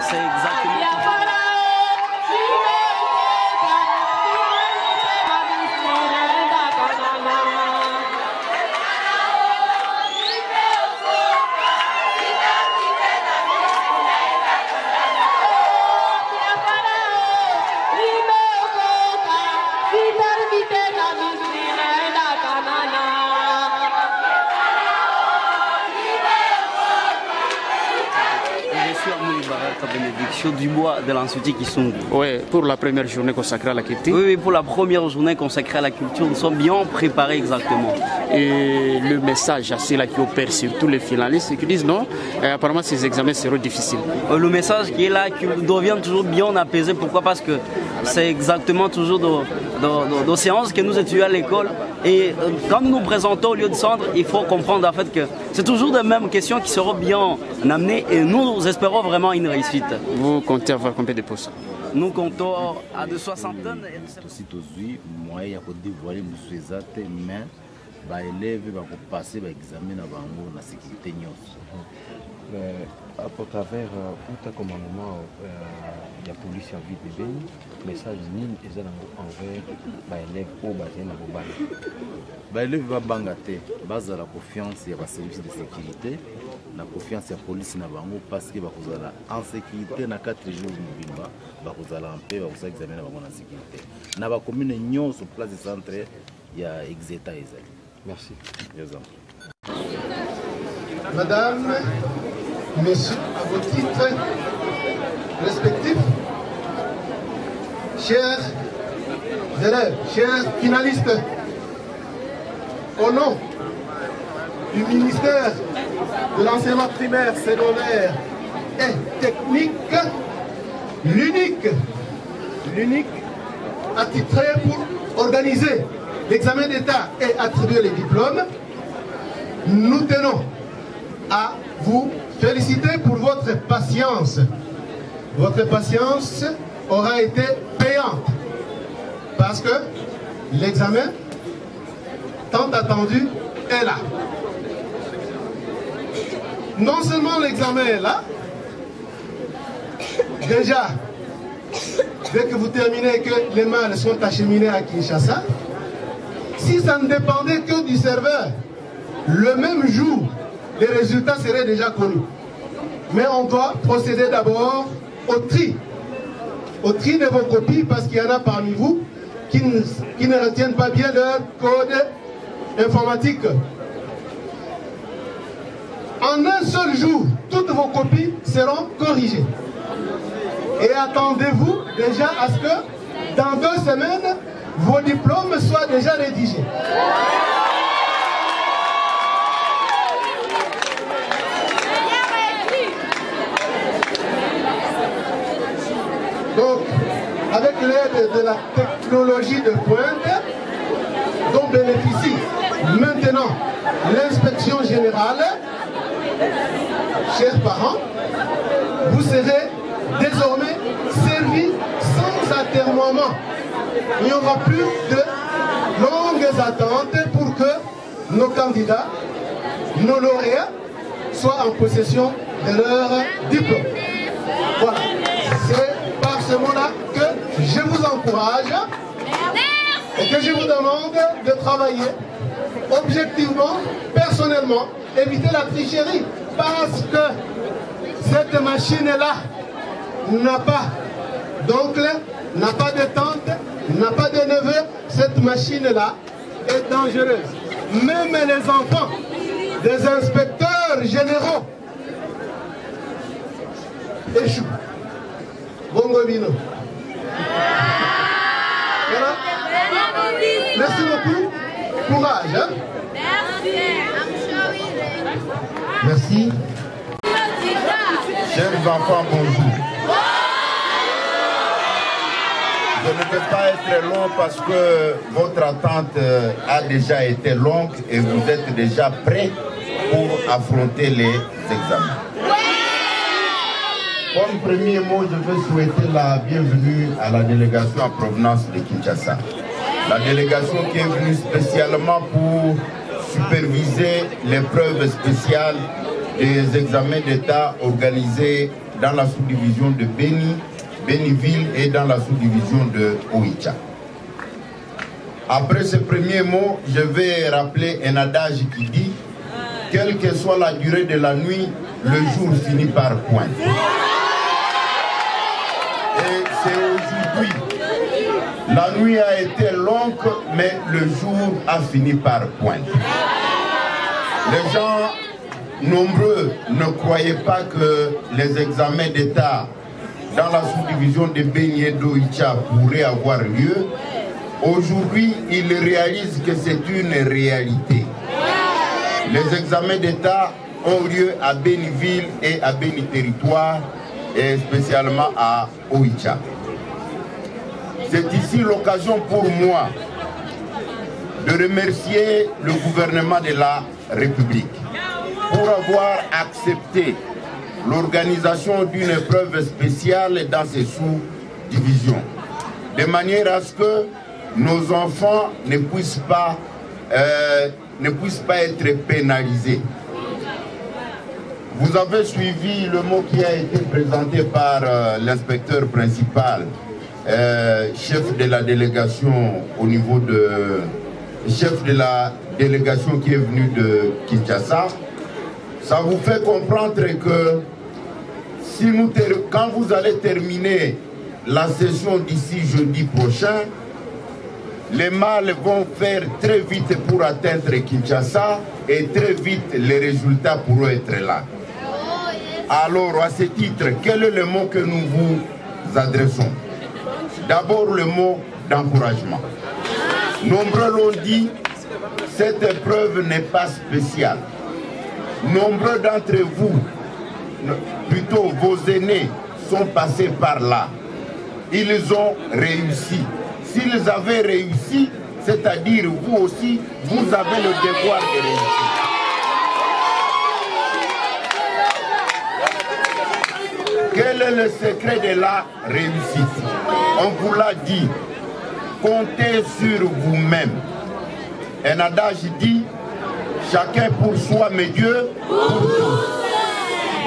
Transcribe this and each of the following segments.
c'est exactement... Bénédiction du bois de l'Institut Kisungu. Oui, pour la première journée consacrée à la culture. Oui, pour la première journée consacrée à la culture, nous sommes bien préparés exactement. Et le message à ceux-là qui opèrent sur tous les finalistes qui disent non, apparemment ces examens seront difficiles. Le message qui est là, qui devient toujours bien apaisé. Pourquoi? Parce que c'est exactement toujours nos séances que nous étudions à l'école. Et quand nous nous présentons au lieu de centre, il faut comprendre en fait que c'est toujours les mêmes questions qui seront bien amenées et nous espérons vraiment une réussite. Vous comptez avoir combien de postes? Nous comptons à de 60 tonnes. Les élèves vont passer l'examen avant la sécurité. À travers tout commandement, il y a la police en vie de béni, message nul et envers les élèves au basé dans le ban. Les élèves vont bangater, base à la confiance et à la service de sécurité, la confiance et la police na bango parce que vous allez en sécurité na 4 jours de bimba, vous allez en paix, vous allez examiner la sécurité. Na ba commune nyon sur place de centre, il y a Exeta Ezali. Merci. Madame, Messieurs, à vos titres respectifs, chers élèves, chers finalistes, au nom du ministère de l'enseignement primaire, secondaire et technique, l'unique attitré pour organiser l'examen d'État et attribuer les diplômes, nous tenons à vous féliciter pour votre patience. Votre patience aura été payante parce que l'examen tant attendu est là. Non seulement l'examen est là, déjà, dès que vous terminez que les mâles sont acheminés à Kinshasa, si ça ne dépendait que du serveur, le même jour, les résultats seraient déjà connus. Mais on doit procéder d'abord au tri. Au tri de vos copies parce qu'il y en a parmi vous qui ne retiennent pas bien leur code informatique. En un seul jour, toutes vos copies seront corrigées. Et attendez-vous déjà à ce que dans 2 semaines, vos diplômes soient déjà rédigés. Donc, avec l'aide de la technologie de pointe dont bénéficie maintenant l'inspection générale, chers parents, vous serez désormais servis sans atermoiement. Il n'y aura plus de longues attentes pour que nos candidats, nos lauréats, soient en possession de leur diplôme. Voilà. C'est par ce mot-là que je vous encourage et que je vous demande de travailler objectivement, personnellement, éviter la tricherie parce que cette machine-là n'a pas d'oncle, n'a pas de tante, n'a pas de neveu. Cette machine-là est dangereuse. Même les enfants des inspecteurs généraux échouent. Bongo Bino. Voilà. Merci beaucoup. Courage. Hein? Merci. Chers enfants, bonjour. Je ne vais pas être long parce que votre attente a déjà été longue et vous êtes déjà prêts pour affronter les examens. Comme premier mot, je veux souhaiter la bienvenue à la délégation en provenance de Kinshasa. La délégation qui est venue spécialement pour superviser l'épreuve spéciale des examens d'État organisés dans la sous-division de Béniville et dans la sous-division de Oicha. Après ce premier mot, je vais rappeler un adage qui dit « Quelle que soit la durée de la nuit, le jour finit par poindre ». Et c'est aujourd'hui. La nuit a été longue, mais le jour a fini par poindre. Les gens nombreux ne croyaient pas que les examens d'État dans la sous-division de Béni et d'Oicha pourraient avoir lieu. Aujourd'hui, ils réalisent que c'est une réalité. Les examens d'État ont lieu à Béniville et à Béni Territoire, et spécialement à Oicha. C'est ici l'occasion pour moi de remercier le gouvernement de la République pour avoir accepté l'organisation d'une épreuve spéciale dans ces sous-divisions, de manière à ce que nos enfants ne puissent pas être pénalisés. Vous avez suivi le mot qui a été présenté par l'inspecteur principal, chef de la délégation au niveau de... chef de la délégation qui est venu de Kinshasa. Ça vous fait comprendre que si quand vous allez terminer la session d'ici jeudi prochain, les mâles vont faire très vite pour atteindre Kinshasa et très vite les résultats pourront être là. Alors, à ce titre, quel est le mot que nous vous adressons? D'abord, le mot d'encouragement. Nombreux l'ont dit, cette épreuve n'est pas spéciale. Nombreux d'entre vous, plutôt vos aînés, sont passés par là. Ils ont réussi. S'ils avaient réussi, c'est-à-dire vous aussi, vous avez le devoir de réussir. Quel est le secret de la réussite? On vous l'a dit, comptez sur vous-même. Un adage dit, chacun pour soi, mais Dieu pour tous.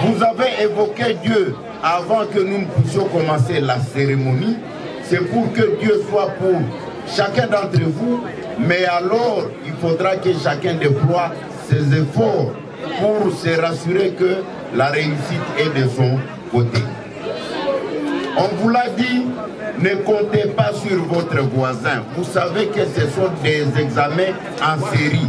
Vous avez évoqué Dieu avant que nous ne puissions commencer la cérémonie. C'est pour que Dieu soit pour chacun d'entre vous, mais alors il faudra que chacun déploie ses efforts pour se rassurer que la réussite est de son côté. On vous l'a dit, ne comptez pas sur votre voisin. Vous savez que ce sont des examens en série.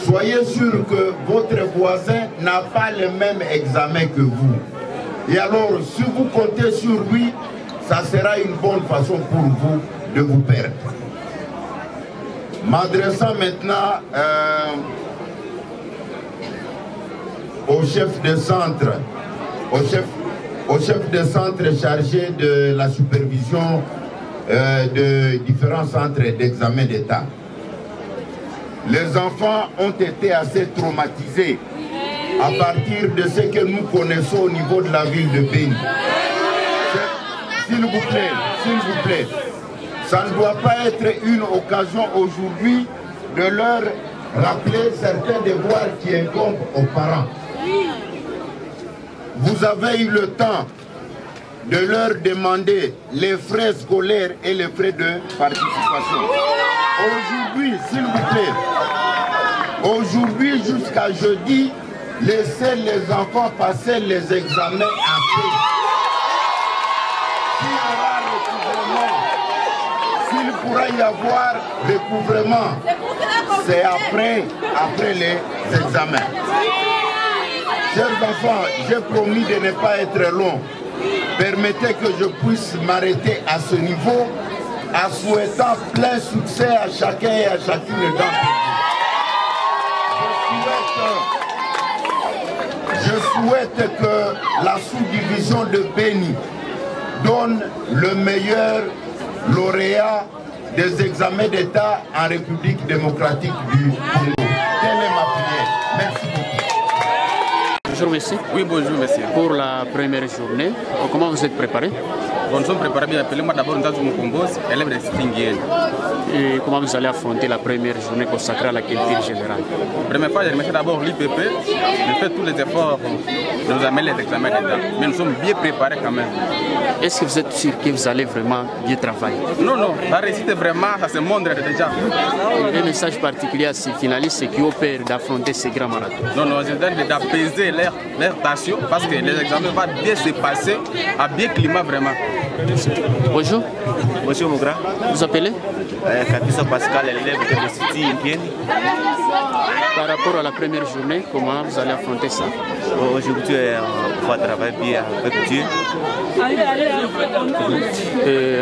Soyez sûr que votre voisin n'a pas le même examen que vous. Et alors, si vous comptez sur lui, ça sera une bonne façon pour vous de vous perdre. M'adressant maintenant au chef de centre, au chef de centre chargé de la supervision de différents centres d'examen d'État. Les enfants ont été assez traumatisés à partir de ce que nous connaissons au niveau de la ville de Béni. S'il vous plaît, ça ne doit pas être une occasion aujourd'hui de leur rappeler certains devoirs qui incombent aux parents. Vous avez eu le temps de leur demander les frais scolaires et les frais de participation. Aujourd'hui, s'il vous plaît, aujourd'hui jusqu'à jeudi, laissez les enfants passer les examens en paix. S'il pourra y avoir recouvrement, c'est après les examens. Chers enfants, j'ai promis de ne pas être long. Permettez que je puisse m'arrêter à ce niveau en souhaitant plein succès à chacun et à chacune d'entre vous. Je souhaite que la sous-division de Béni donne le meilleur lauréat des examens d'État en République démocratique du Congo. Telle est ma prière. Merci beaucoup. Bonjour monsieur. Oui, bonjour monsieur. Pour la première journée, comment vous êtes préparé? Bon, nous sommes préparés bien. Appelez-moi d'abord Nzazou Mukombos, élève de Stingiel. Et comment vous allez affronter la première journée consacrée à la culture générale? Première fois, je remercie d'abord l'IPP de faire tous les efforts de nous amener les examens dedans. Mais nous sommes bien préparés quand même. Est-ce que vous êtes sûr que vous allez vraiment bien travailler? Non, non, la réussite vraiment, ça se montre déjà. Un message particulier à ces finalistes qui opèrent d'affronter ces grands marathons? Non, non, je donne d'apaiser leur tension parce que les examens vont bien se passer à bien climat vraiment. Bonjour. Bonjour mon grand. Vous appelez? Capissa Pascal, élève de l'Institut Indien. Par rapport à la première journée, comment vous allez affronter ça? Aujourd'hui, on va travailler bien avec Dieu.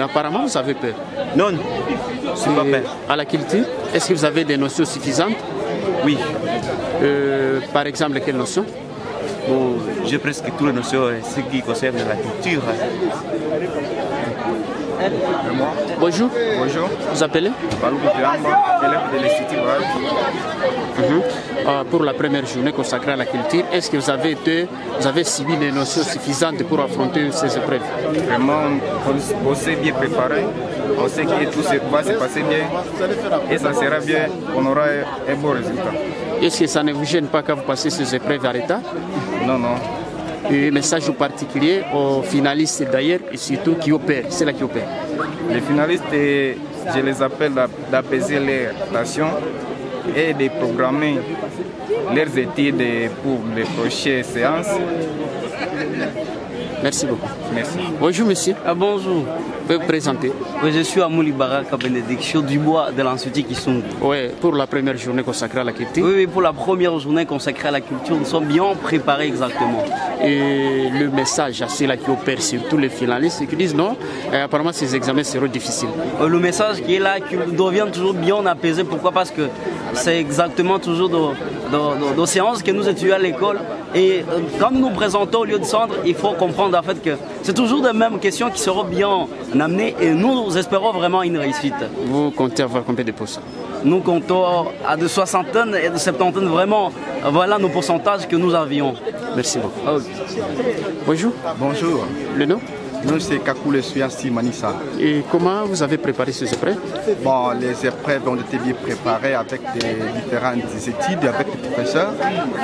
Apparemment, vous avez peur? Non, je suis pas peur. À la culture, est-ce que vous avez des notions suffisantes? Oui. Par exemple, quelles notions? Bon, j'ai presque toutes les notions, ce qui concerne la culture. Bonjour. Bonjour. Vous appelez? Élève de l'Institut. Pour la première journée consacrée à la culture, est-ce que vous avez subi les notions suffisantes pour affronter ces épreuves? Vraiment, on s'est bien préparé. On sait que tout va se passer bien et ça sera bien, on aura un bon résultat. Est-ce que ça ne vous gêne pas quand vous passez ces épreuves à l'état? Non, non. Un message particulier aux finalistes d'ailleurs et surtout qui opèrent, c'est là qui opèrent. Les finalistes, je les appelle d'apaiser leurs passions et de programmer leurs études pour les prochaines séances. Merci beaucoup. Merci. Bonjour monsieur. Bonjour. Vous pouvez vous présenter? Oui, je suis Amouli Baraka Bénédiction du bois de l'Institut Kisungu. Oui, pour la première journée consacrée à la culture. Oui, pour la première journée consacrée à la culture, nous sommes bien préparés exactement. Et le message à ceux-là qui opèrent, surtout les finalistes, qui disent non, apparemment ces examens seront difficiles. Le message qui est là, qui devient toujours bien apaisé. Pourquoi? Parce que c'est exactement toujours nos séances que nous étudions à l'école. Et quand nous nous présentons au lieu de centre, il faut comprendre en fait que c'est toujours les mêmes questions qui seront bien amenées et nous espérons vraiment une réussite. Vous comptez avoir combien de pourcents? Nous comptons à de soixantaine et de septantaine, vraiment, voilà nos pourcentages que nous avions. Merci beaucoup. Okay. Bonjour. Bonjour. Le nom? Nous, c'est Kakoule Suyasi Manissa. Et comment vous avez préparé ces épreuves? Bon, les épreuves ont été bien préparées avec des différentes études, avec les professeurs.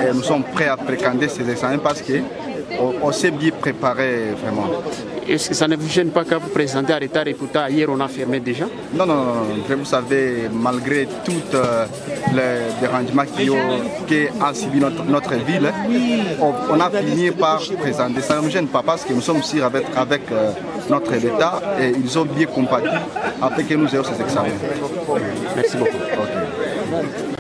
Et nous sommes prêts à fréquenter ces examens parce qu'on s'est bien préparé vraiment. Est-ce que ça ne vous gêne pas quand vous présentez à retard et pourtant hier on a fermé déjà? Non, non, non. Vous savez, malgré tous les dérangements qui ont suivi notre ville, on a fini par présenter. Ça ne me gêne pas parce que nous sommes ici avec notre État et ils ont bien compati afin que nous ayons ces examens. Merci beaucoup. Okay.